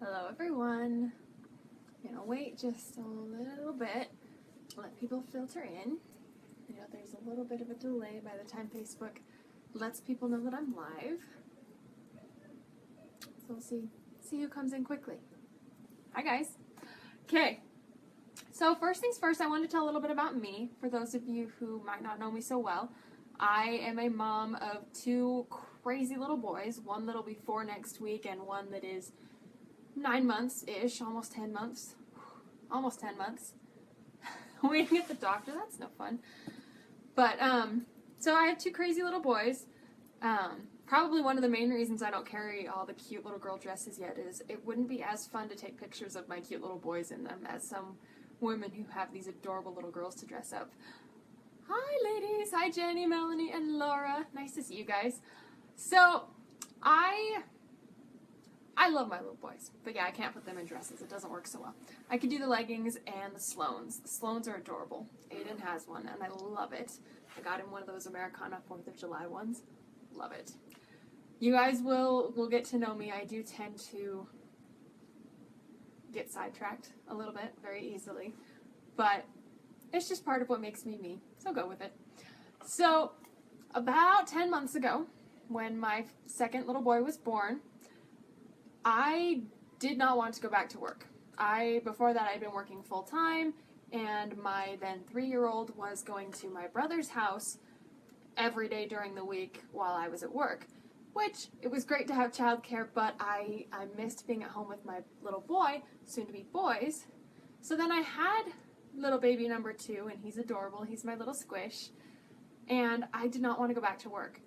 Hello everyone. I'm gonna wait just a little bit, let people filter in. There's a little bit of a delay by the time Facebook lets people know that I'm live. So we'll see who comes in quickly. Hi guys. Okay. So first things first, I wanted to tell a little bit about me for those of you who might not know me so well. I am a mom of two crazy little boys, one that'll be 4 next week and one that is 9 months-ish, almost 10 months. Almost 10 months. Waiting at the doctor, that's no fun. But, so I have two crazy little boys. Probably one of the main reasons I don't carry all the cute little girl dresses yet is it wouldn't be as fun to take pictures of my cute little boys in them as some women who have these adorable little girls to dress up. Hi ladies! Hi Jenny, Melanie, and Laura. Nice to see you guys. So, I love my little boys, but yeah, I can't put them in dresses. It doesn't work so well. I could do the leggings and the Sloans. The Sloans are adorable. Aiden has one, and I love it. I got him one of those Americana 4th of July ones. Love it. You guys will get to know me. I do tend to get sidetracked a little bit very easily, but it's just part of what makes me me, so go with it. So, about 10 months ago, when my second little boy was born, I did not want to go back to work. Before that, I'd been working full-time, and my then 3-year-old was going to my brother's house every day during the week while I was at work, which it was great to have childcare, but I missed being at home with my little boy, soon to be boys. So then I had little baby number 2, and he's adorable. He's my little squish, and I did not want to go back to work.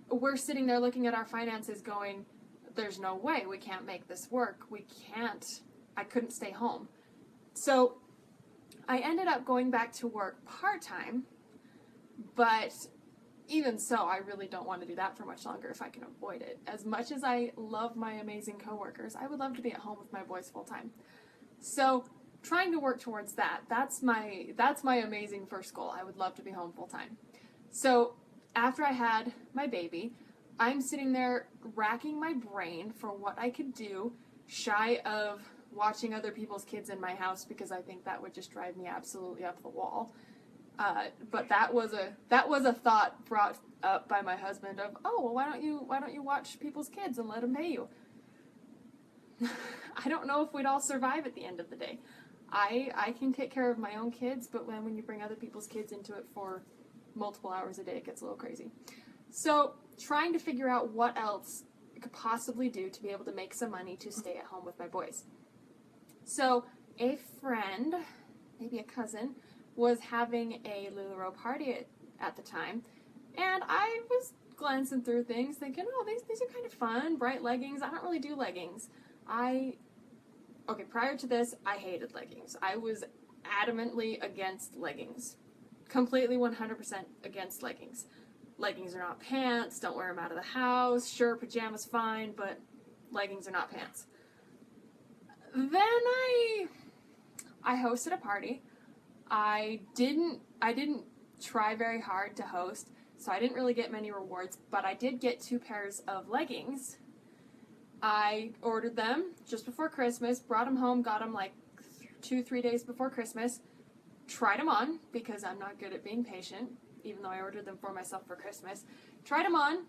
We're sitting there looking at our finances going, there's no way, we can't make this work. I couldn't stay home. So I ended up going back to work part-time, but even so, I really don't want to do that for much longer if I can avoid it. As much as I love my amazing coworkers, I would love to be at home with my boys full-time. So trying to work towards that, that's my amazing first goal. I would love to be home full-time. So after I had my baby, I'm sitting there racking my brain for what I could do, shy of watching other people's kids in my house because I think that would just drive me absolutely up the wall. But that was a thought brought up by my husband of, oh, well, why don't you watch people's kids and let them pay you? I don't know if we'd all survive at the end of the day. I can take care of my own kids, but when you bring other people's kids into it for multiple hours a day, it gets a little crazy. So trying to figure out what else I could possibly do to be able to make some money to stay at home with my boys. So a friend, maybe a cousin, was having a LuLaRoe party at the time, and I was glancing through things thinking, oh, these are kind of fun, bright leggings. I don't really do leggings. Prior to this, I hated leggings. I was adamantly against leggings. Completely 100% against leggings. Leggings are not pants, don't wear them out of the house. Sure, pajamas fine, but leggings are not pants. Then I hosted a party. I didn't try very hard to host, so I didn't really get many rewards, but I did get 2 pairs of leggings. I ordered them just before Christmas, brought them home, got them like 2-3 days before Christmas, tried them on because I'm not good at being patient, even though I ordered them for myself for Christmas. Tried them on,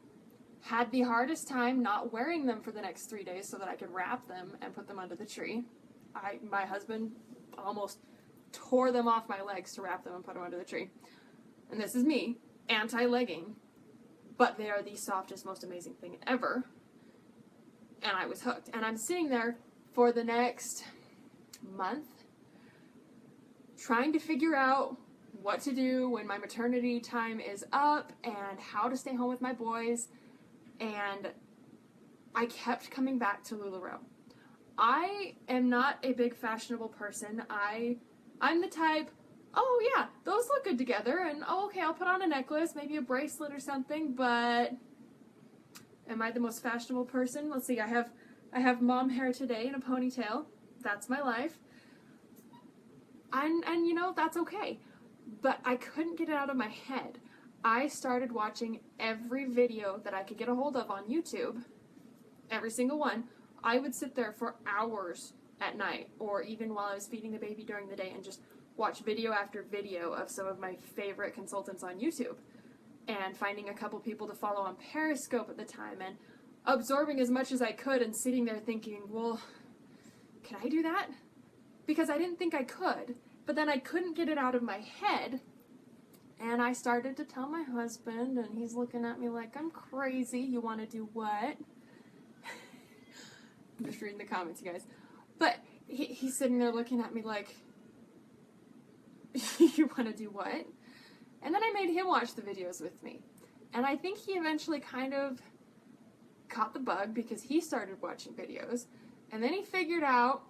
had the hardest time not wearing them for the next 3 days so that I could wrap them and put them under the tree. My husband almost tore them off my legs to wrap them and put them under the tree. And this is me, anti-legging, but they are the softest, most amazing thing ever. And I was hooked. And I'm sitting there for the next month trying to figure out what to do when my maternity time is up and how to stay home with my boys. And I kept coming back to LuLaRoe. I am not a big fashionable person. I'm the type, oh yeah, those look good together, and oh okay, I'll put on a necklace, maybe a bracelet or something, but am I the most fashionable person? Let's see, I have mom hair today in a ponytail. That's my life. And that's okay. But I couldn't get it out of my head. I started watching every video that I could get a hold of on YouTube, every single one, I would sit there for hours at night, or even while I was feeding the baby during the day, and just watch video after video of some of my favorite consultants on YouTube, and finding a couple people to follow on Periscope at the time, and absorbing as much as I could, and sitting there thinking, well, can I do that? Because I didn't think I could, but then I couldn't get it out of my head, and I started to tell my husband, and he's looking at me like I'm crazy. You want to do what? I'm just reading the comments, you guys. But he's sitting there looking at me like, you want to do what? And then I made him watch the videos with me. And I think he eventually kind of caught the bug because he started watching videos. And then he figured out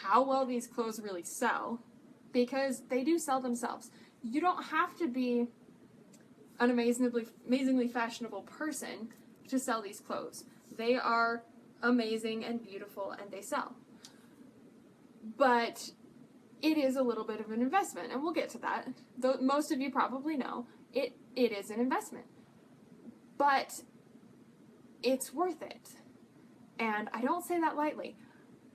how well these clothes really sell, because they do sell themselves. You don't have to be an amazingly fashionable person to sell these clothes. They are amazing and beautiful, and they sell. But it is a little bit of an investment, and we'll get to that. Though most of you probably know, it is an investment. But it's worth it. And I don't say that lightly.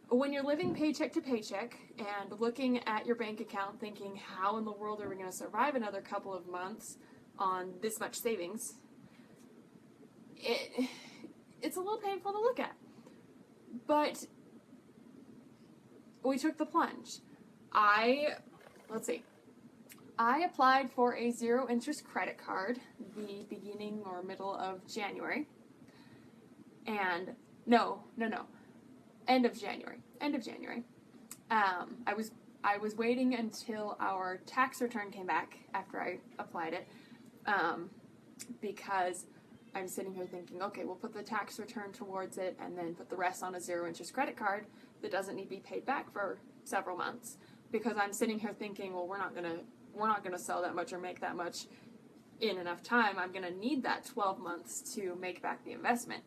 When you're living paycheck to paycheck and looking at your bank account thinking, how in the world are we going to survive another couple of months on this much savings, it's a little painful to look at. But we took the plunge. I applied for a zero-interest credit card the beginning or middle of January. And end of January. I was waiting until our tax return came back after I applied it, because I'm sitting here thinking, okay, we'll put the tax return towards it and then put the rest on a zero-interest credit card that doesn't need to be paid back for several months. Because I'm sitting here thinking, well, we're not gonna sell that much or make that much in enough time. I'm gonna need that 12 months to make back the investment.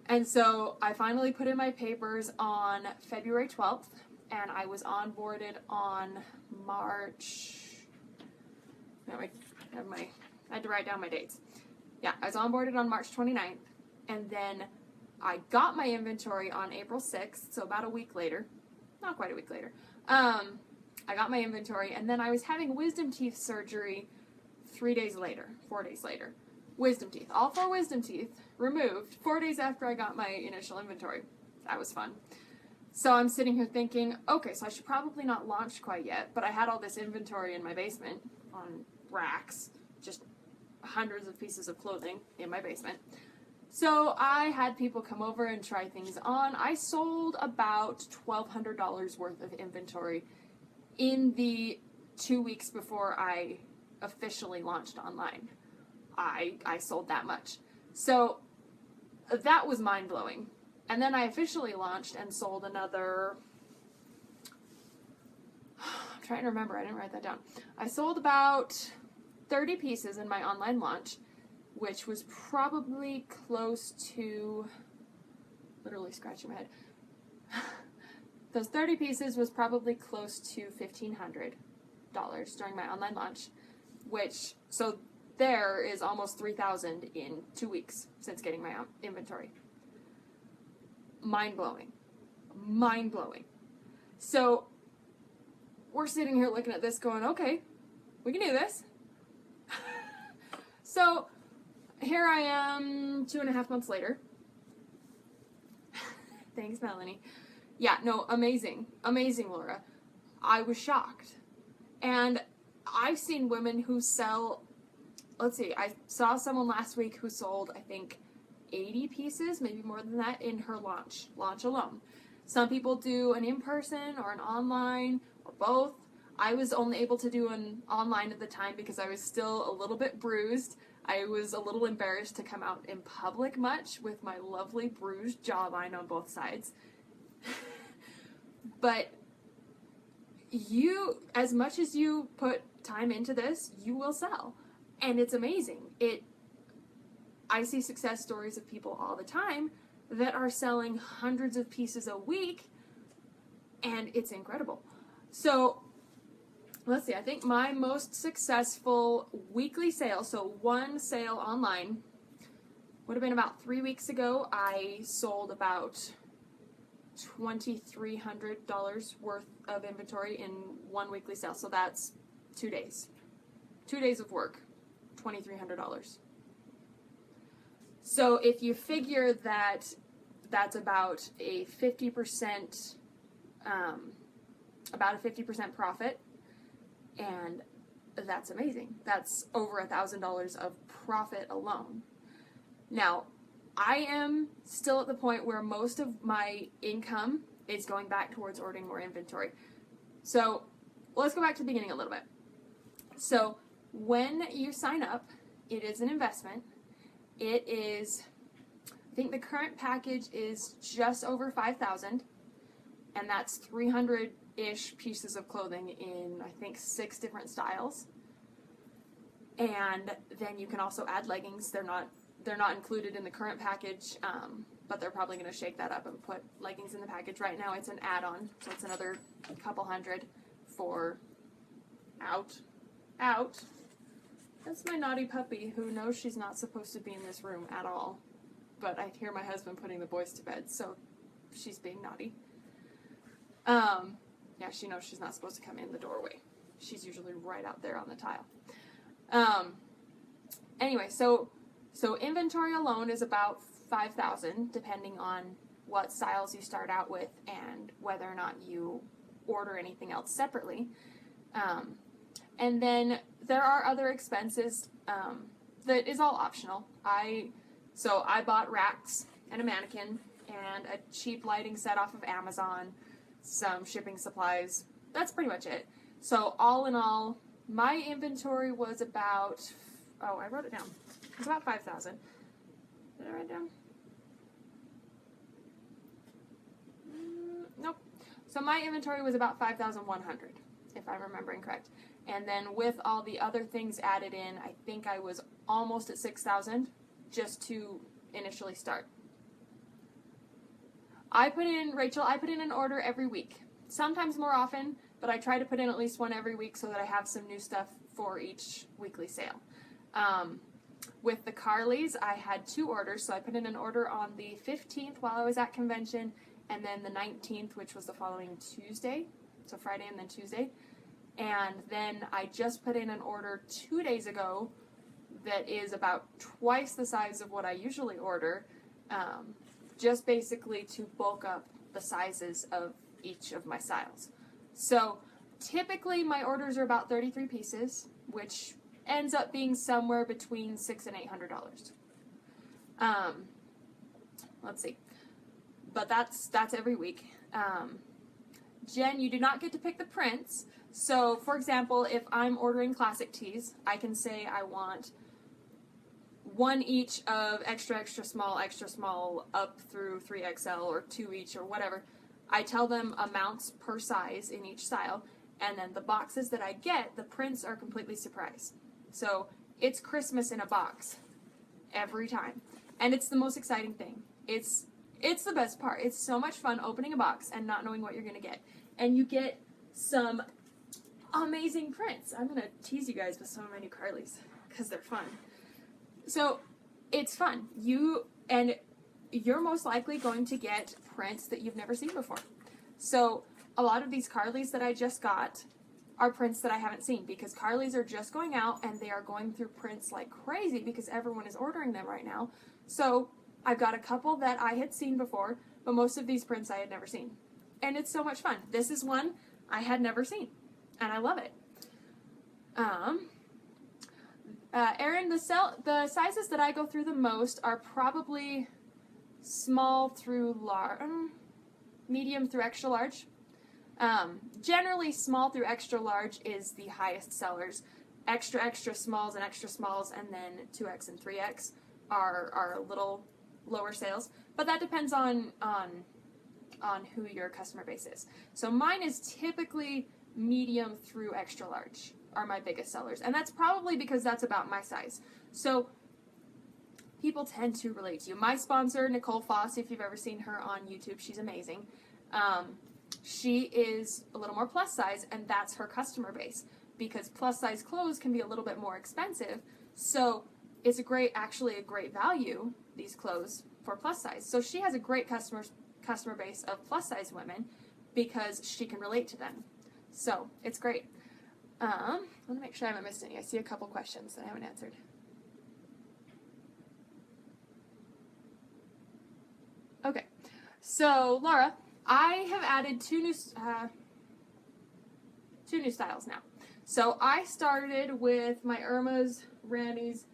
And so I finally put in my papers on February 12th, and I was onboarded on March. I had to write down my dates. Yeah, I was onboarded on March 29th, and then I got my inventory on April 6th, so about a week later. Not quite a week later. I got my inventory, and then I was having wisdom teeth surgery 4 days later. Wisdom teeth. All 4 wisdom teeth removed 4 days after I got my initial inventory. That was fun. So I'm sitting here thinking, okay, so I should probably not launch quite yet, but I had all this inventory in my basement on racks, just hundreds of pieces of clothing in my basement. So I had people come over and try things on. I sold about $1,200 worth of inventory in the 2 weeks before I officially launched online. I sold that much. So that was mind-blowing. And then I officially launched and sold another, I'm trying to remember, I didn't write that down. I sold about 30 pieces in my online launch, which was probably close to, literally scratching my head. Those 30 pieces was probably close to $1,500 during my online launch, which, so there is almost $3,000 in 2 weeks since getting my inventory. Mind-blowing. Mind-blowing. So we're sitting here looking at this going, okay, we can do this. So here I am 2.5 months later. Thanks, Melanie. Yeah, no, amazing. Amazing, Laura. I was shocked. And I've seen women who sell, let's see, I saw someone last week who sold, I think, 80 pieces, maybe more than that, in her launch alone. Some people do an in-person or an online or both. I was only able to do an online at the time because I was still a little bit bruised. I was a little embarrassed to come out in public much with my lovely bruised jawline on both sides. But you, as much as you put time into this, you will sell. And it's amazing. I see success stories of people all the time that are selling hundreds of pieces a week, and it's incredible. So let's see, I think my most successful weekly sale, so one sale online, would have been about 3 weeks ago, I sold about $2,300 worth of inventory in one weekly sale. So that's 2 days. 2 days of work, $2,300. So if you figure that that's about a 50%, profit, and that's amazing. That's over $1,000 of profit alone. Now, I am still at the point where most of my income is going back towards ordering more inventory. So let's go back to the beginning a little bit. So when you sign up, it is an investment. It is, I think the current package is just over $5,000, and that's 300-ish pieces of clothing in, I think, 6 different styles. And then you can also add leggings. They're not included in the current package, but they're probably going to shake that up and put leggings in the package. Right now it's an add-on, so it's another couple hundred for out. That's my naughty puppy who knows she's not supposed to be in this room at all, but I hear my husband putting the boys to bed, so she's being naughty. Yeah, she knows she's not supposed to come in the doorway. She's usually right out there on the tile. Anyway, so inventory alone is about $5,000, depending on what styles you start out with and whether or not you order anything else separately. And then there are other expenses that is all optional. So I bought racks and a mannequin and a cheap lighting set off of Amazon, some shipping supplies. That's pretty much it. So all in all, my inventory was about, I wrote it down. It was about $5,000. Did I write it down? Nope. So my inventory was about $5,100, if I'm remembering correct. And then with all the other things added in, I think I was almost at $6,000 just to initially start. Rachel, I put in an order every week. Sometimes more often, but I try to put in at least one every week so that I have some new stuff for each weekly sale. With the Carleys, I had 2 orders, so I put in an order on the 15th while I was at convention, and then the 19th, which was the following Tuesday, so Friday and then Tuesday. And then I just put in an order 2 days ago that is about twice the size of what I usually order, just basically to bulk up the sizes of each of my styles. So typically my orders are about 33 pieces, which ends up being somewhere between $600 and $800. Let's see. But that's every week. Jen, you do not get to pick the prints. So, for example, if I'm ordering classic tees, I can say I want 1 each of extra, extra small, up through 3XL, or 2 each, or whatever. I tell them amounts per size in each style, and then the boxes that I get, the prints are completely surprise. So, it's Christmas in a box every time. And it's the most exciting thing. It's the best part. It's so much fun opening a box and not knowing what you're going to get. And you get some amazing prints. I'm going to tease you guys with some of my new Carleys because they're fun. So it's fun. You're most likely going to get prints that you've never seen before. So a lot of these Carleys that I just got are prints that I haven't seen because Carleys are just going out and they are going through prints like crazy because everyone is ordering them right now. So I've got a couple that I had seen before, but most of these prints I had never seen. And it's so much fun. This is one I had never seen, and I love it. Erin, the sizes that I go through the most are probably small through large, medium through extra large. Generally, small through extra large is the highest sellers. Extra, extra smalls, and then 2X and 3X are a little lower sales. But that depends on who your customer base is. So mine is typically medium through extra large are my biggest sellers. And that's probably because that's about my size. So people tend to relate to you. My sponsor, Nicole Foss, if you've ever seen her on YouTube, she's amazing. She is a little more plus size, and that's her customer base because plus size clothes can be a little bit more expensive. So it's actually a great value, these clothes, for plus size. So she has a great customer base of plus size women because she can relate to them. So it's great. I want to make sure I haven't missed any. I see a couple questions that I haven't answered. Okay, so Laura, I have added two new styles now. So I started with my Irma's, Randy's,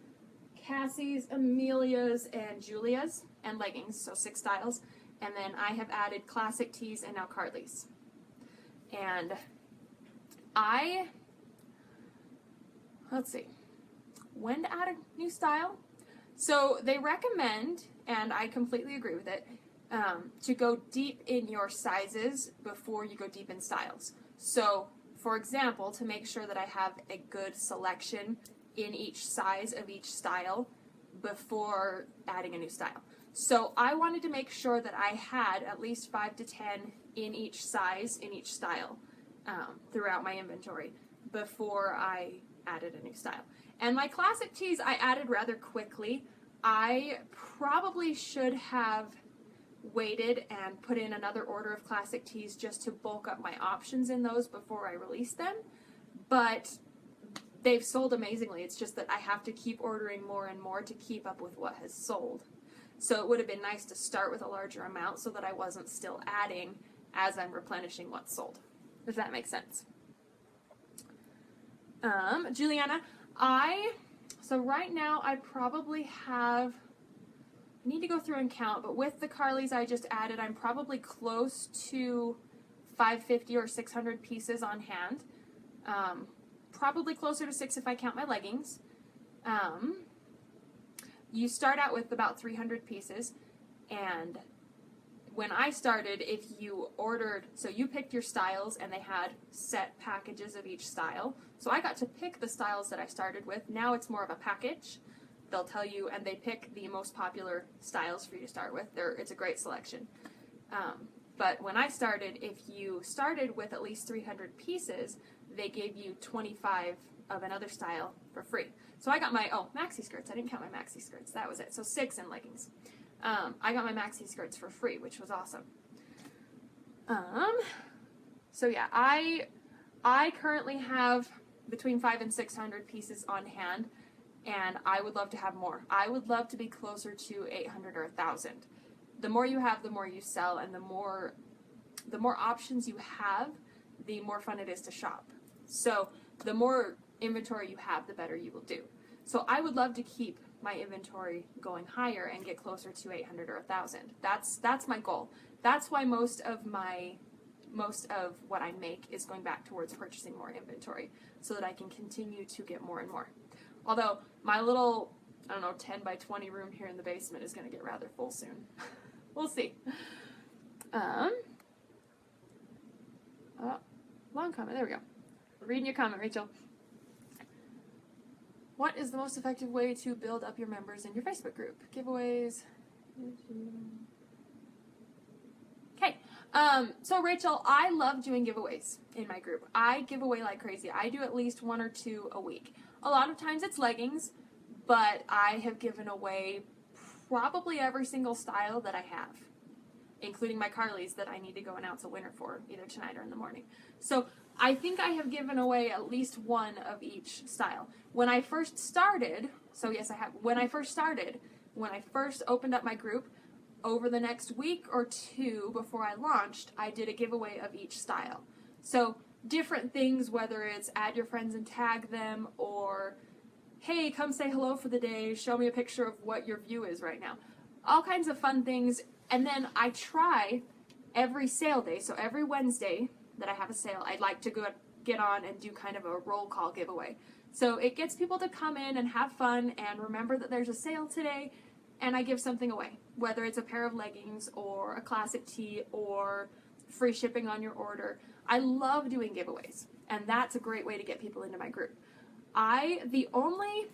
Cassie's, Amelia's, and Julia's, and leggings, so 6 styles. And then I have added classic tees and now Carly's. And let's see, when to add a new style? So they recommend, and I completely agree with it, to go deep in your sizes before you go deep in styles. So, for example, to make sure that I have a good selection in each size of each style before adding a new style. So I wanted to make sure that I had at least 5 to 10 in each size, in each style, throughout my inventory before I added a new style. And my classic tees I added rather quickly. I probably should have waited and put in another order of classic tees just to bulk up my options in those before I release them. But they've sold amazingly. It's just that I have to keep ordering more and more to keep up with what has sold. So it would have been nice to start with a larger amount so that I wasn't still adding as I'm replenishing what's sold. Does that make sense? Juliana, so right now I probably have, I need to go through and count, but with the Carly's I just added, I'm probably close to 550 or 600 pieces on hand. Probably closer to 6 if I count my leggings. You start out with about 300 pieces, and when I started, if you ordered, so you picked your styles and they had set packages of each style. So I got to pick the styles that I started with. Now it's more of a package. They'll tell you, and they pick the most popular styles for you to start with. It's a great selection. But when I started, if you started with at least 300 pieces, they gave you 25 of another style for free. So I got my, maxi skirts. I didn't count my maxi skirts. That was it. So 6 in leggings. I got my maxi skirts for free, which was awesome. So yeah, I currently have between 500 and 600 pieces on hand, and I would love to have more. I would love to be closer to 800 or 1,000. The more you have, the more you sell, and the more options you have, the more fun it is to shop. So the more inventory you have, the better you will do. So I would love to keep my inventory going higher and get closer to 800 or 1,000. That's my goal. That's why most of what I make is going back towards purchasing more inventory so that I can continue to get more and more. Although my little, 10 by 20 room here in the basement is going to get rather full soon. We'll see. Long comment. There we go. Reading your comment, Rachel. What is the most effective way to build up your members in your Facebook group? Giveaways. Okay. So Rachel, I love doing giveaways in my group. I give away like crazy. I do at least 1 or 2 a week. A lot of times it's leggings, but I have given away probably every single style that I have, including my Carly's that I need to go announce a winner for either tonight or in the morning. So I think I have given away at least 1 of each style. When I first started, so yes I have, when I first opened up my group, over the next week or 2 before I launched, I did a giveaway of each style. So different things, whether it's add your friends and tag them, or hey, come say hello for the day, show me a picture of what your view is right now. All kinds of fun things. And then I try every sale day, so every Wednesday that I have a sale, I'd like to get on and do kind of a roll call giveaway. So it gets people to come in and have fun and remember that there's a sale today, and I give something away, whether it's a pair of leggings or a classic tee or free shipping on your order. I love doing giveaways, and that's a great way to get people into my group. The only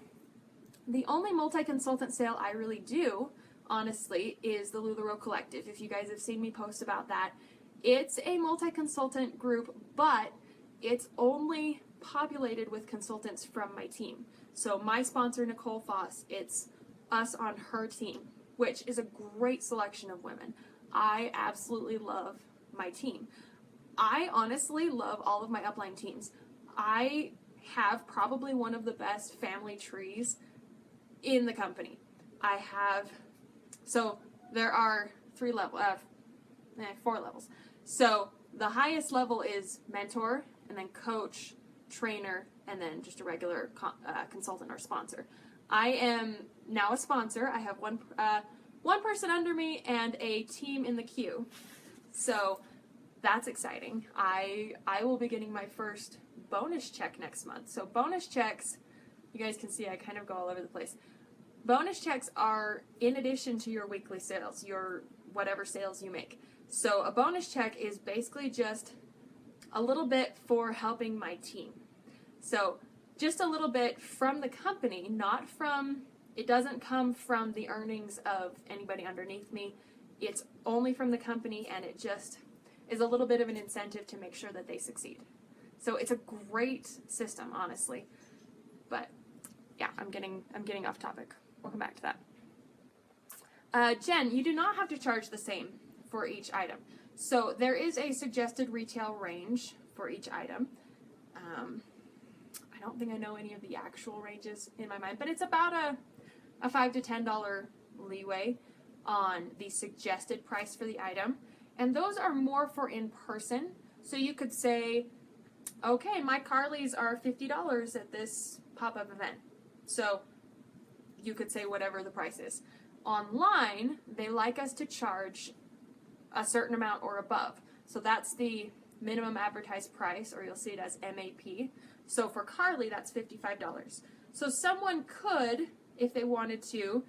multi-consultant sale I really do, honestly, is the LuLaRoe Collective. If you guys have seen me post about that, it's a multi-consultant group, but it's only populated with consultants from my team. So my sponsor, Nicole Foss, it's us on her team, which is a great selection of women. I absolutely love my team. I honestly love all of my upline teams. I have probably one of the best family trees in the company. So there are 4 levels. So the highest level is mentor, and then coach, trainer, and then just a regular consultant or sponsor. I am now a sponsor. I have one person under me and a team in the queue. So that's exciting. I will be getting my first bonus check next month. So bonus checks, you guys can see I kind of go all over the place. Bonus checks are in addition to your weekly sales, your whatever sales you make. So a bonus check is basically just a little bit for helping my team. So just a little bit from the company, it doesn't come from the earnings of anybody underneath me. It's only from the company, and it just is a little bit of an incentive to make sure that they succeed. So it's a great system, honestly. But yeah, I'm getting off topic. We'll come back to that. Jen, you do not have to charge the same for each item. So there is a suggested retail range for each item. I don't think I know any of the actual ranges in my mind, but it's about a $5 to $10 leeway on the suggested price for the item. And those are more for in-person. So you could say, okay, my Carlys are $50 at this pop-up event. So you could say whatever the price is. Online, they like us to charge a certain amount or above. So that's the minimum advertised price, or you'll see it as MAP. So for Carly, that's $55. So someone could, if they wanted to,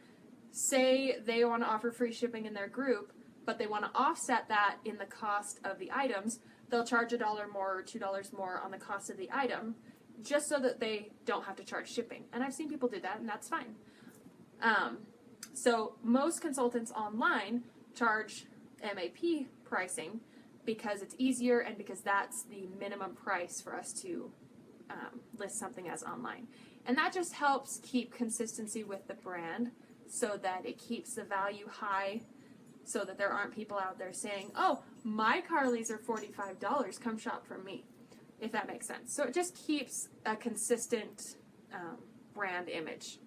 say they want to offer free shipping in their group, but they want to offset that in the cost of the items. They'll charge $1 more or $2 more on the cost of the item, just so that they don't have to charge shipping. And I've seen people do that, and that's fine. So most consultants online charge MAP pricing because it's easier and because that's the minimum price for us to list something as online. And that just helps keep consistency with the brand so that it keeps the value high, so that there aren't people out there saying, oh, my Carlys are $45, come shop from me, if that makes sense. So it just keeps a consistent brand image,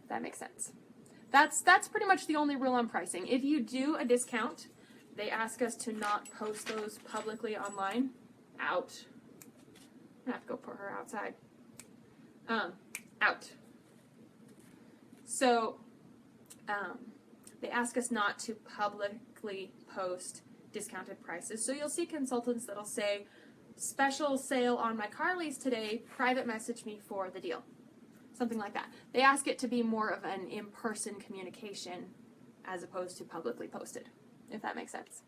if that makes sense. That's pretty much the only rule on pricing. If you do a discount, they ask us to not post those publicly online. Out. I'm gonna have to go put her outside. Out. So, they ask us not to publicly post discounted prices. So you'll see consultants that'll say, special sale on my Carlys today, private message me for the deal. Something like that. They ask it to be more of an in-person communication as opposed to publicly posted, if that makes sense.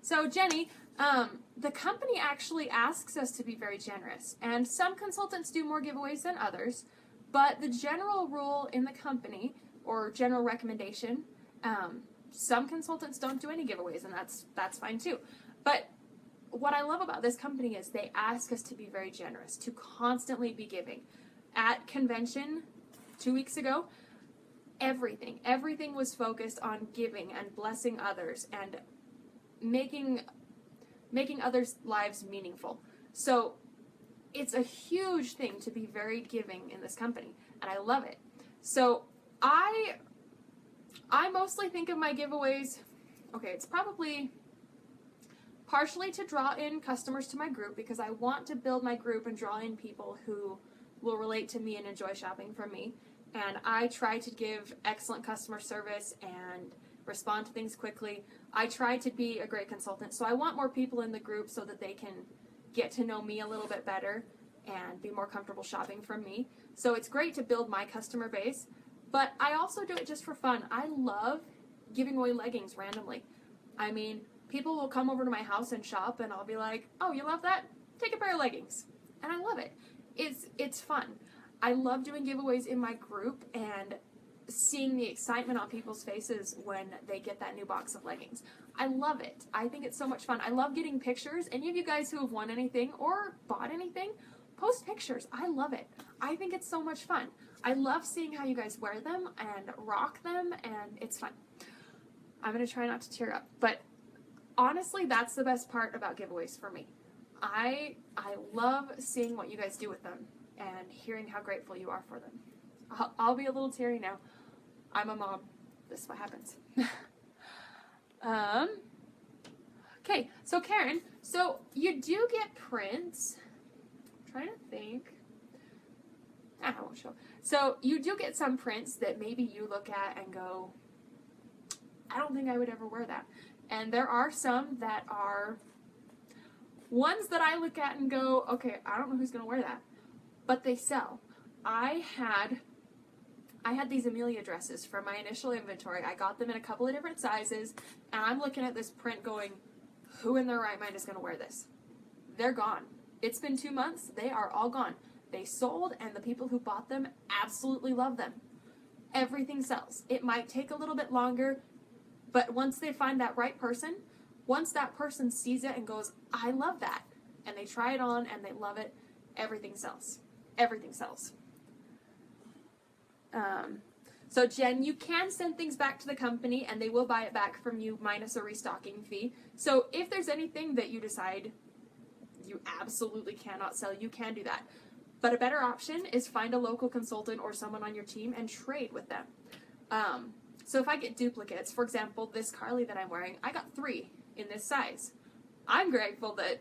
So Jenny, the company actually asks us to be very generous, and some consultants do more giveaways than others, but the general rule in the company, or general recommendation, some consultants don't do any giveaways, and that's fine too. But what I love about this company is they ask us to be very generous, to constantly be giving. At convention 2 weeks ago, everything was focused on giving and blessing others and making others' lives meaningful. So it's a huge thing to be very giving in this company, and I love it. So I mostly think of my giveaways, okay, it's probably partially to draw in customers to my group, because I want to build my group and draw in people who will relate to me and enjoy shopping from me. And I try to give excellent customer service and respond to things quickly. I try to be a great consultant, so I want more people in the group so that they can get to know me a little bit better and be more comfortable shopping from me. So it's great to build my customer base, but I also do it just for fun. I love giving away leggings randomly. I mean, people will come over to my house and shop, and I'll be like, oh, you love that? Take a pair of leggings. And I love it. It's fun. I love doing giveaways in my group, and seeing the excitement on people's faces when they get that new box of leggings. I love it. I think it's so much fun. I love getting pictures. Any of you guys who have won anything or bought anything, post pictures. I love it. I think it's so much fun. I love seeing how you guys wear them and rock them, and it's fun. I'm going to try not to tear up, but honestly, that's the best part about giveaways for me. I love seeing what you guys do with them and hearing how grateful you are for them. I'll be a little teary now. I'm a mom. This is what happens. Okay, so Karen, so you do get prints. I'm trying to think. I won't show. So you do get some prints that maybe you look at and go, I don't think I would ever wear that. And there are some that are ones that I look at and go, okay, I don't know who's going to wear that. But they sell. I had these Amelia dresses from my initial inventory. I got them in a couple of different sizes, and I'm looking at this print going, who in their right mind is going to wear this? They're gone. It's been 2 months. They are all gone. They sold, and the people who bought them absolutely love them. Everything sells. It might take a little bit longer, but once they find that right person, once that person sees it and goes, I love that, and they try it on and they love it, everything sells. Everything sells. So Jen, you can send things back to the company and they will buy it back from you minus a restocking fee. So if there's anything that you decide you absolutely cannot sell, you can do that. But a better option is find a local consultant or someone on your team and trade with them. So if I get duplicates, for example, this Carly that I'm wearing, I got 3 in this size. I'm grateful that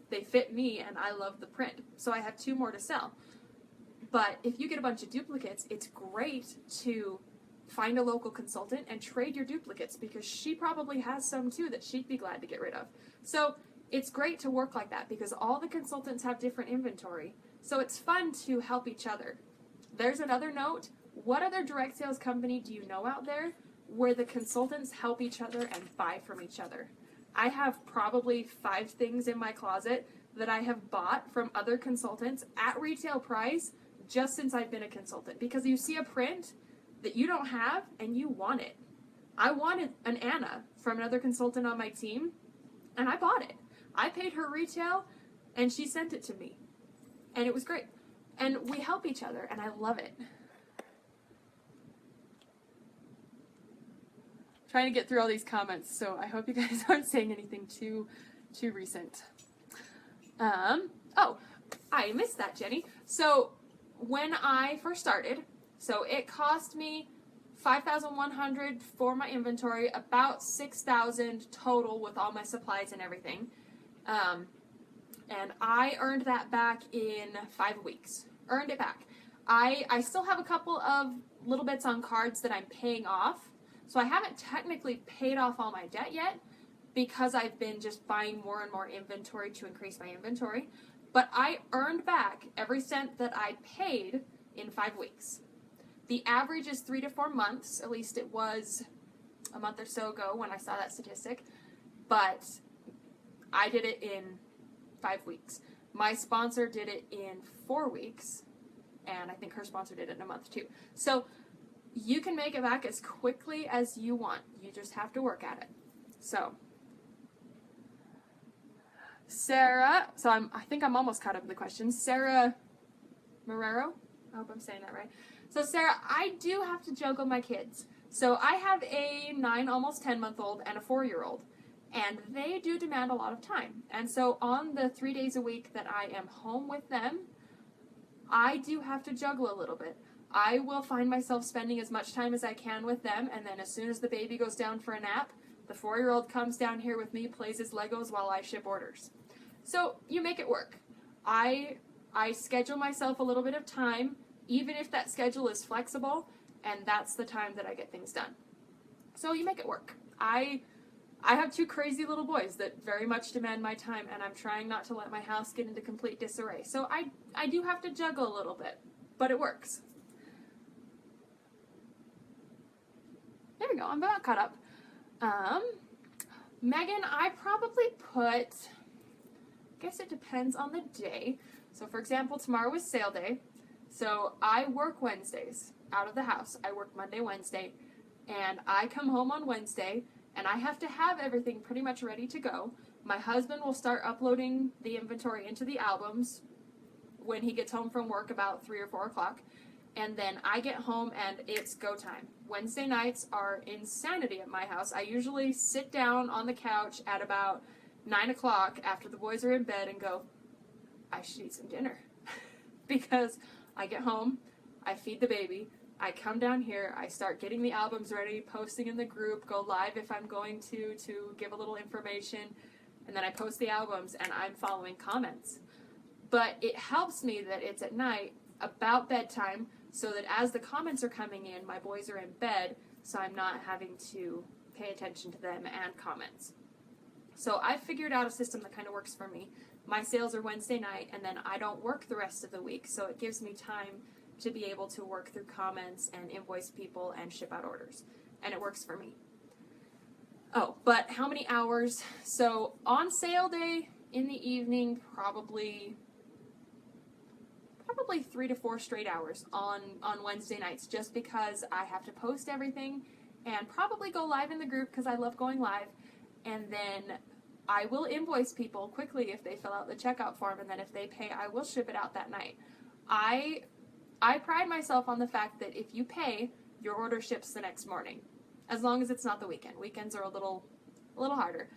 they fit me and I love the print. So I have 2 more to sell. But if you get a bunch of duplicates, it's great to find a local consultant and trade your duplicates because she probably has some too that she'd be glad to get rid of. So it's great to work like that because all the consultants have different inventory. So it's fun to help each other. There's another note. What other direct sales company do you know out there where the consultants help each other and buy from each other? I have probably 5 things in my closet that I have bought from other consultants at retail price just since I've been a consultant, because you see a print that you don't have and you want it. I wanted an Anna from another consultant on my team and I bought it. I paid her retail and she sent it to me and it was great. And we help each other and I love it. Trying to get through all these comments, so I hope you guys aren't saying anything too recent. Oh, I missed that, Jenny. So when I first started, so it cost me $5,100 for my inventory, about $6,000 total with all my supplies and everything. And I earned that back in 5 weeks. Earned it back. I still have a couple of little bits on cards that I'm paying off. So I haven't technically paid off all my debt yet because I've been just buying more and more inventory to increase my inventory. But I earned back every cent that I paid in 5 weeks. The average is 3 to 4 months. At least it was a month or so ago when I saw that statistic. But I did it in 5 weeks. My sponsor did it in 4 weeks. And I think her sponsor did it in a month too. So you can make it back as quickly as you want. You just have to work at it. So Sarah, so I think I'm almost caught up with the questions. Sarah Marrero, I hope I'm saying that right. So Sarah, I do have to juggle my kids. So I have a 9, almost 10-month-old and a 4-year-old, and they do demand a lot of time. And so on the 3 days a week that I am home with them, I do have to juggle a little bit. I will find myself spending as much time as I can with them, and then as soon as the baby goes down for a nap, the 4-year-old comes down here with me, plays his Legos while I ship orders. So you make it work. I schedule myself a little bit of time, even if that schedule is flexible, and that's the time that I get things done. So you make it work. I have 2 crazy little boys that very much demand my time, and I'm trying not to let my house get into complete disarray. So I do have to juggle a little bit, but it works. There we go, I'm about caught up. Megan, I probably put, I guess it depends on the day. So for example, tomorrow is sale day. So I work Wednesdays out of the house. I work Monday, Wednesday, and I come home on Wednesday, and I have to have everything pretty much ready to go. My husband will start uploading the inventory into the albums when he gets home from work about 3 or 4 o'clock. And then I get home and it's go time. Wednesday nights are insanity at my house. I usually sit down on the couch at about 9 o'clock after the boys are in bed and go, I should eat some dinner. Because I get home, I feed the baby, I come down here, I start getting the albums ready, posting in the group, go live if I'm going to give a little information, and then I post the albums and I'm following comments. But it helps me that it's at night, about bedtime, so that as the comments are coming in, my boys are in bed, so I'm not having to pay attention to them and comments. So I figured out a system that kind of works for me. My sales are Wednesday night, and then I don't work the rest of the week, so it gives me time to be able to work through comments and invoice people and ship out orders, and it works for me. Oh, but how many hours? So on sale day in the evening, probably 3 to 4 straight hours on Wednesday nights, just because I have to post everything and probably go live in the group because I love going live, and then I will invoice people quickly if they fill out the checkout form, and then if they pay, I will ship it out that night. I pride myself on the fact that if you pay, your order ships the next morning, as long as it's not the weekend. Weekends are a little harder.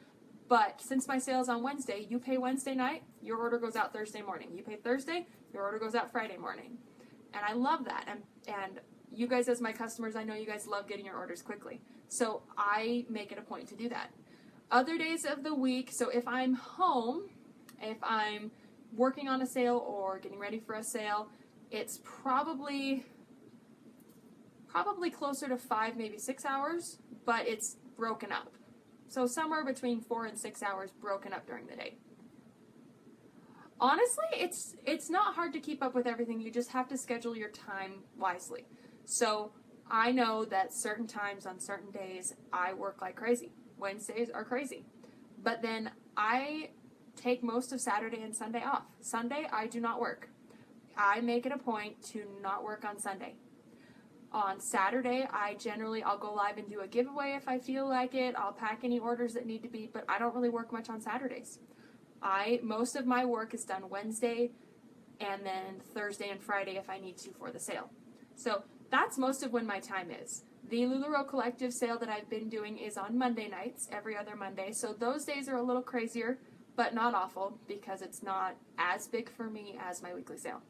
But since my sale is on Wednesday, you pay Wednesday night, your order goes out Thursday morning. You pay Thursday, your order goes out Friday morning. And I love that. And you guys as my customers, I know you guys love getting your orders quickly. So I make it a point to do that. Other days of the week, so if I'm home, if I'm working on a sale or getting ready for a sale, it's probably closer to 5, maybe 6 hours, but it's broken up. So somewhere between 4 and 6 hours broken up during the day. Honestly, it's not hard to keep up with everything. You just have to schedule your time wisely. So I know that certain times on certain days I work like crazy. Wednesdays are crazy. But then I take most of Saturday and Sunday off. Sunday, I do not work. I make it a point to not work on Sunday. On Saturday, I'll go live and do a giveaway if I feel like it. I'll pack any orders that need to be, but I don't really work much on Saturdays. Most of my work is done Wednesday and then Thursday and Friday if I need to for the sale. So that's most of when my time is. The LuLaRoe Collective sale that I've been doing is on Monday nights, every other Monday. So those days are a little crazier, but not awful because it's not as big for me as my weekly sale.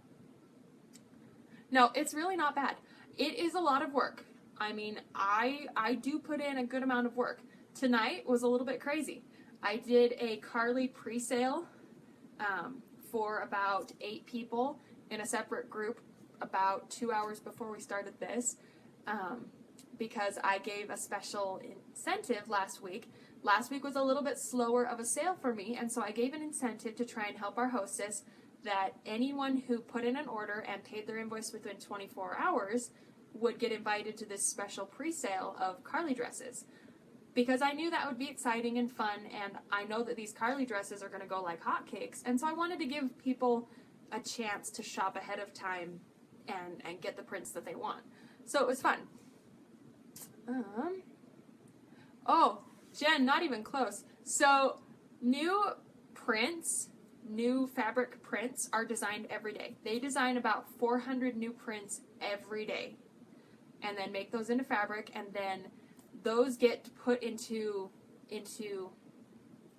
No, it's really not bad. It is a lot of work. I mean, I do put in a good amount of work. Tonight was a little bit crazy. I did a Carly pre-sale for about 8 people in a separate group about 2 hours before we started this because I gave a special incentive last week. Last week was a little bit slower of a sale for me, and so I gave an incentive to try and help our hostess that anyone who put in an order and paid their invoice within 24 hours would get invited to this special pre-sale of Carly dresses. Because I knew that would be exciting and fun, and I know that these Carly dresses are going to go like hotcakes, and so I wanted to give people a chance to shop ahead of time and get the prints that they want. So it was fun. Oh, Jen, not even close. So new prints, new fabric prints are designed every day. They design about 400 new prints every day and then make those into fabric, and then those get put into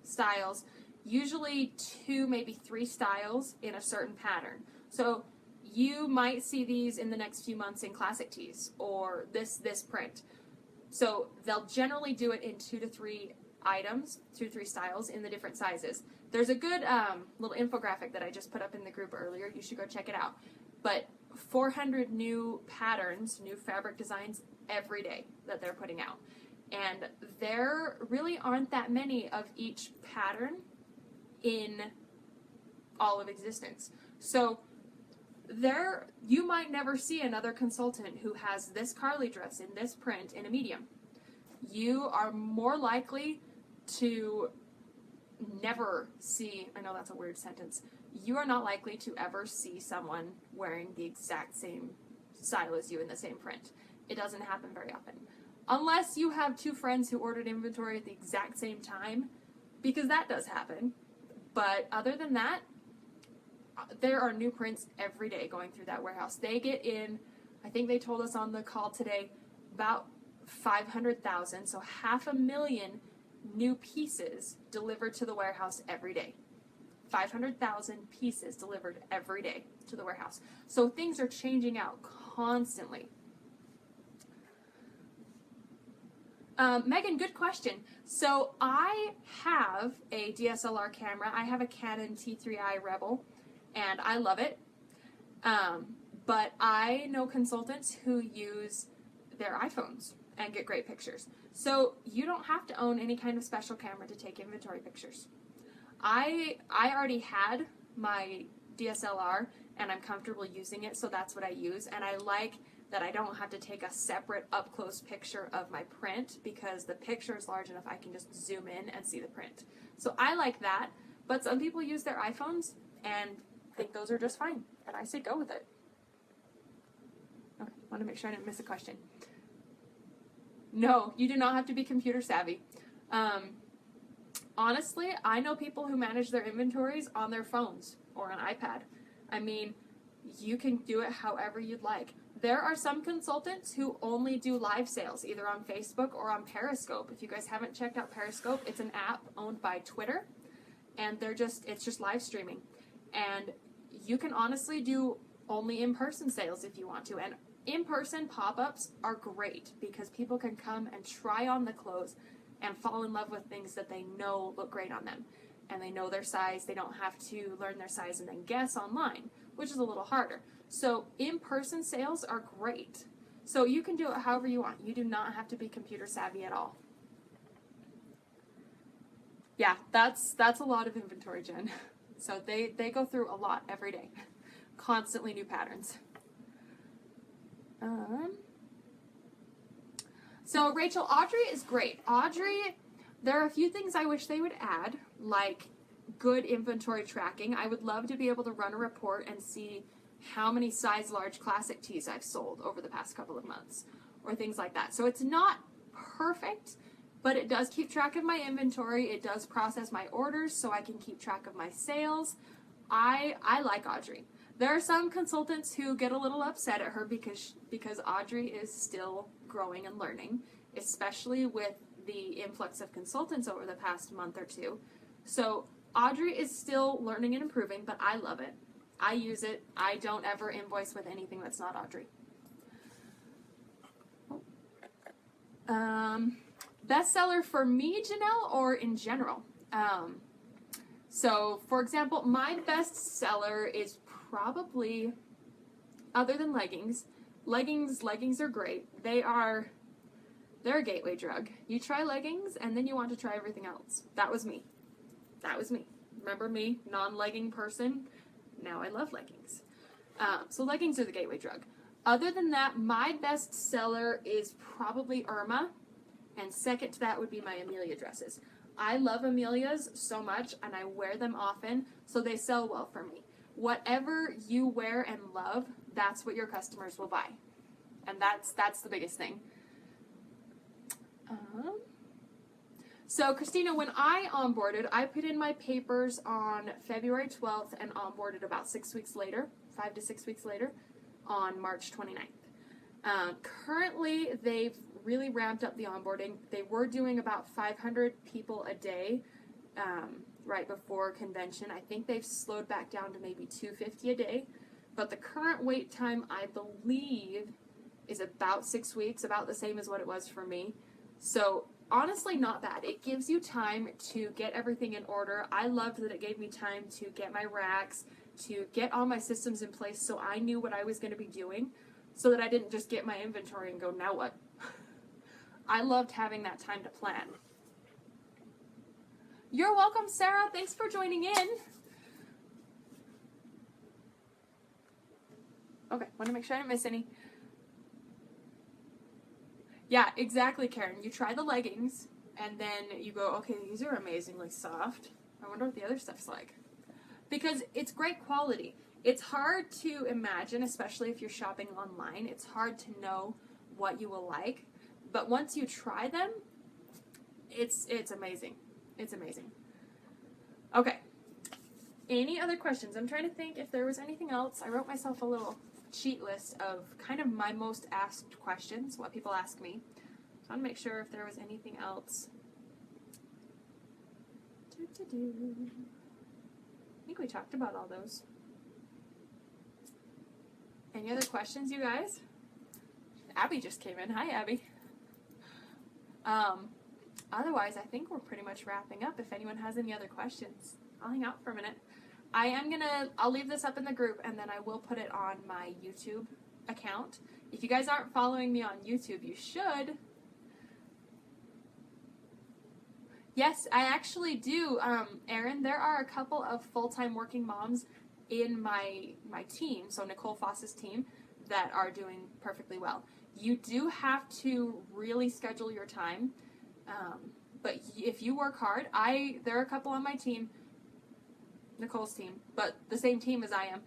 styles, usually 2, maybe 3 styles in a certain pattern. So you might see these in the next few months in classic tees or this print. So they'll generally do it in 2 to 3 items, 2 to 3 styles in the different sizes. There's a good little infographic that I just put up in the group earlier. You should go check it out. But 400 new patterns, new fabric designs every day that they're putting out. And there really aren't that many of each pattern in all of existence. So you might never see another consultant who has this Carly dress in this print in a medium. You are more likely to never see, I know that's a weird sentence, you are not likely to ever see someone wearing the exact same style as you in the same print. It doesn't happen very often. Unless you have two friends who ordered inventory at the exact same time, because that does happen. But other than that, there are new prints every day going through that warehouse. They get in, I think they told us on the call today, about 500,000, so 500,000 new pieces delivered to the warehouse every day. 500,000 pieces delivered every day to the warehouse. So things are changing out constantly. Megan, good question. So I have a DSLR camera. I have a Canon T3i Rebel, and I love it. But I know consultants who use their iPhones and get great pictures. So you don't have to own any kind of special camera to take inventory pictures. I already had my DSLR and I'm comfortable using it, so that's what I use. And I like that I don't have to take a separate up-close picture of my print because the picture is large enough I can just zoom in and see the print. So I like that, but some people use their iPhones and think those are just fine, and I say go with it. Okay, want to make sure I didn't miss a question. No, you do not have to be computer savvy. Honestly, I know people who manage their inventories on their phones or an iPad. I mean, you can do it however you'd like. There are some consultants who only do live sales, either on Facebook or on Periscope. If you guys haven't checked out Periscope, it's an app owned by Twitter, and it's just live streaming. And you can honestly do only in-person sales if you want to. And in-person pop-ups are great because people can come and try on the clothes and fall in love with things that they know look great on them. And they know their size. They don't have to learn their size and then guess online, which is a little harder. So in-person sales are great. So you can do it however you want. You do not have to be computer savvy at all. Yeah, that's a lot of inventory, Jen. So they go through a lot every day. Constantly new patterns. So Rachel, Audrey is great. Audrey, there are a few things I wish they would add, like good inventory tracking. I would love to be able to run a report and see how many size large classic tees I've sold over the past couple of months, or things like that. So it's not perfect, but it does keep track of my inventory. It does process my orders so I can keep track of my sales. I like Audrey. There are some consultants who get a little upset at her because Audrey is still growing and learning, especially with the influx of consultants over the past month or two. So Audrey is still learning and improving, but I love it. I use it. I don't ever invoice with anything that's not Audrey. Bestseller for me, Janelle, or in general? So, for example, my bestseller is probably, other than leggings. Leggings are great. They're a gateway drug. You try leggings, and then you want to try everything else. That was me. Remember me, non-legging person? Now I love leggings. So leggings are the gateway drug. Other than that, my best seller is probably Irma, and second to that would be my Amelia dresses. I love Amelia's so much, and I wear them often, so they sell well for me. Whatever you wear and love, that's what your customers will buy. And that's the biggest thing. So Christina, when I onboarded, I put in my papers on February 12th and onboarded about 6 weeks later, 5 to 6 weeks later, on March 29th. Currently, they've really ramped up the onboarding. They were doing about 500 people a day right before convention. I think they've slowed back down to maybe 250 a day. But the current wait time, I believe, is about 6 weeks, about the same as what it was for me. So honestly, not bad. It gives you time to get everything in order. I loved that it gave me time to get my racks, to get all my systems in place so I knew what I was going to be doing so that I didn't just get my inventory and go, now what? I loved having that time to plan. You're welcome, Sarah. Thanks for joining in. Okay, want to make sure I didn't miss any. Yeah, exactly, Karen. You try the leggings, and then you go, okay, these are amazingly soft. I wonder what the other stuff's like. Because it's great quality. It's hard to imagine, especially if you're shopping online, it's hard to know what you will like. But once you try them, it's amazing. It's amazing. Okay. Any other questions? I'm trying to think if there was anything else. I wrote myself a little cheat list of kind of my most asked questions, what people ask me. So I want to make sure if there was anything else. I think we talked about all those. Any other questions, you guys? Abby just came in. Hi, Abby. Otherwise, I think we're pretty much wrapping up. If anyone has any other questions, I'll hang out for a minute. I'll leave this up in the group, and then I will put it on my YouTube account. If you guys aren't following me on YouTube, you should. Yes, I actually do, Erin. There are a couple of full-time working moms in my team, so Nicole Foss's team, that are doing perfectly well. You do have to really schedule your time, but if you work hard, there are a couple on my team, Nicole's team, but the same team as I am,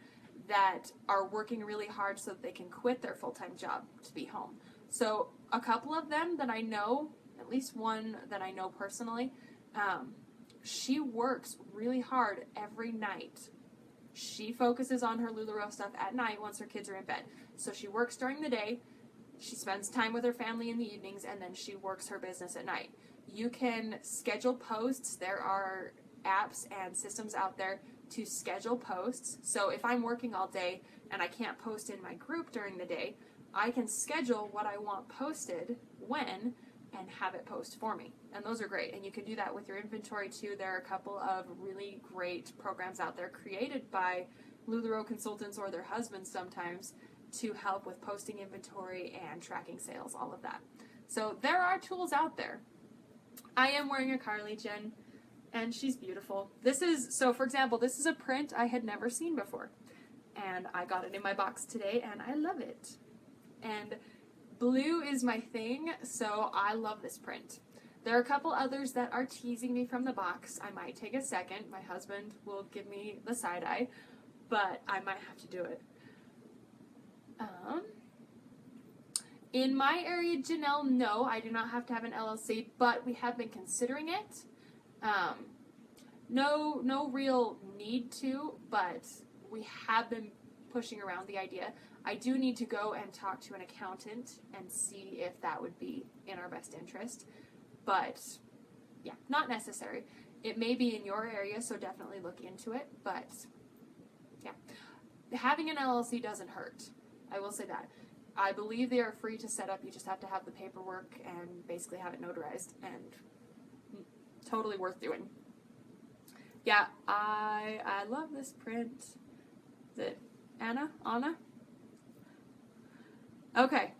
that are working really hard so that they can quit their full-time job to be home. So a couple of them that I know, at least one that I know personally, she works really hard every night. She focuses on her LuLaRoe stuff at night once her kids are in bed. So she works during the day, she spends time with her family in the evenings, and then she works her business at night. You can schedule posts. There are apps and systems out there to schedule posts. So if I'm working all day and I can't post in my group during the day, I can schedule what I want posted when and have it post for me. And those are great. And you can do that with your inventory too. There are a couple of really great programs out there created by LuLaRoe consultants or their husbands sometimes to help with posting inventory and tracking sales, all of that. So there are tools out there. I am wearing a Carly, Jen, and she's beautiful. So for example, this is a print I had never seen before. And I got it in my box today, and I love it. And blue is my thing, so I love this print. There are a couple others that are teasing me from the box. I might take a second. My husband will give me the side eye, but I might have to do it. In my area, Janelle, no, I do not have to have an LLC, but we have been considering it. No real need to, but we have been pushing around the idea. I do need to go and talk to an accountant and see if that would be in our best interest. But, yeah, not necessary. It may be in your area, so definitely look into it. But, yeah, having an LLC doesn't hurt. I will say that. I believe they are free to set up. You just have to have the paperwork and basically have it notarized, and totally worth doing. Yeah, I love this print. Is it Anna? Okay.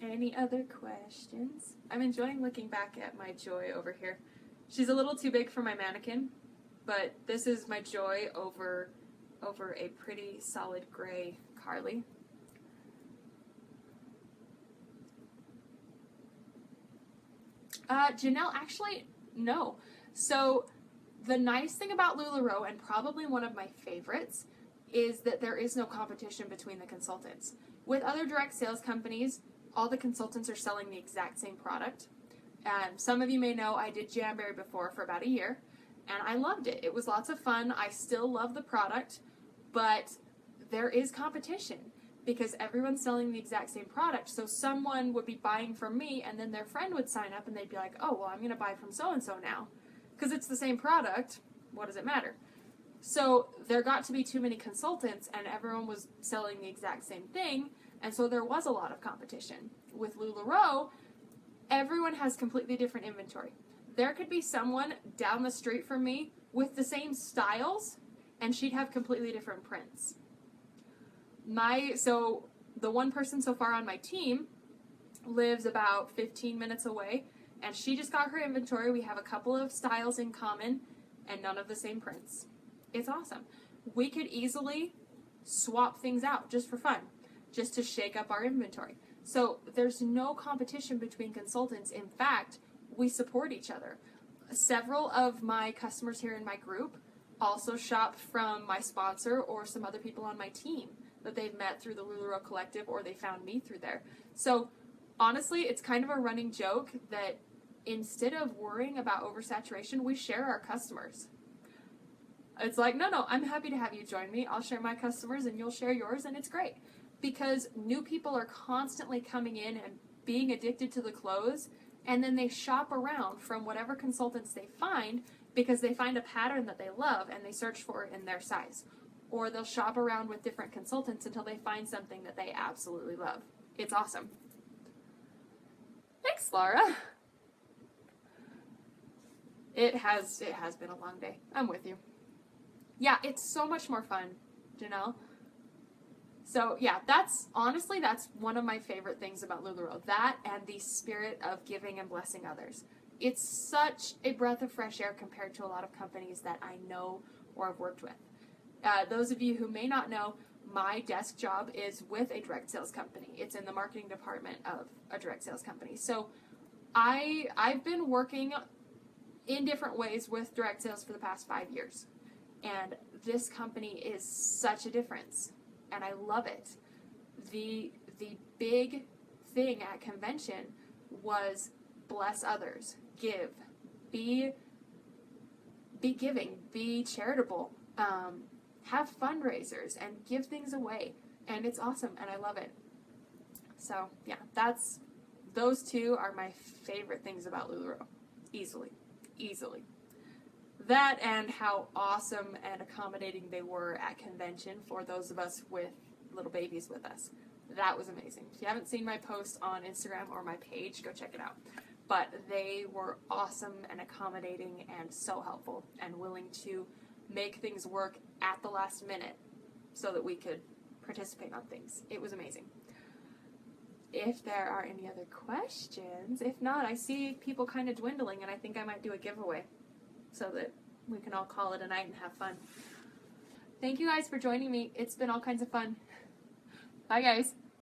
Any other questions? I'm enjoying looking back at my Joy over here. She's a little too big for my mannequin, but this is my Joy over a pretty solid gray Carly. Janelle, actually, no. So the nice thing about LuLaRoe, and probably one of my favorites, is that there is no competition between the consultants. With other direct sales companies, all the consultants are selling the exact same product. Some of you may know I did Jamberry before for about a year, and I loved it. It was lots of fun. I still love the product, but there is competition because everyone's selling the exact same product. So someone would be buying from me, and then their friend would sign up, and they'd be like, oh, well, I'm going to buy from so-and-so now. Because it's the same product, what does it matter? So there got to be too many consultants, and everyone was selling the exact same thing, and so there was a lot of competition. With LuLaRoe, everyone has completely different inventory. There could be someone down the street from me with the same styles, and she'd have completely different prints. So the one person so far on my team lives about 15 minutes away, and she just got her inventory. We have a couple of styles in common, and none of the same prints. It's awesome. We could easily swap things out just for fun, just to shake up our inventory. So there's no competition between consultants. In fact, we support each other. Several of my customers here in my group also shop from my sponsor or some other people on my team that they've met through the LuLaRoe Collective, or they found me through there. So honestly, it's kind of a running joke that instead of worrying about oversaturation, we share our customers. It's like, no, I'm happy to have you join me. I'll share my customers and you'll share yours, and it's great. Because new people are constantly coming in and being addicted to the clothes, and then they shop around from whatever consultants they find because they find a pattern that they love and they search for it in their size. Or they'll shop around with different consultants until they find something that they absolutely love. It's awesome. Thanks, Laura. It has been a long day. I'm with you. Yeah, it's so much more fun, Janelle. So yeah, that's one of my favorite things about LuLaRoe. That and the spirit of giving and blessing others. It's such a breath of fresh air compared to a lot of companies that I know or have worked with. Those of you who may not know, my desk job is with a direct sales company. It's in the marketing department of a direct sales company. So I've been working in different ways with direct sales for the past 5 years. And this company is such a difference. And I love it. The big thing at convention was bless others, give, be giving, be charitable, have fundraisers, and give things away. And it's awesome, and I love it. So yeah, those two are my favorite things about LuLaRoe. Easily. That and how awesome and accommodating they were at convention for those of us with little babies with us. That was amazing. If you haven't seen my post on Instagram or my page, go check it out. But they were awesome and accommodating and so helpful and willing to make things work at the last minute so that we could participate on things. It was amazing. If there are any other questions, if not, I see people kind of dwindling, and I think I might do a giveaway so that we can all call it a night and have fun. Thank you guys for joining me. It's been all kinds of fun. Bye, guys.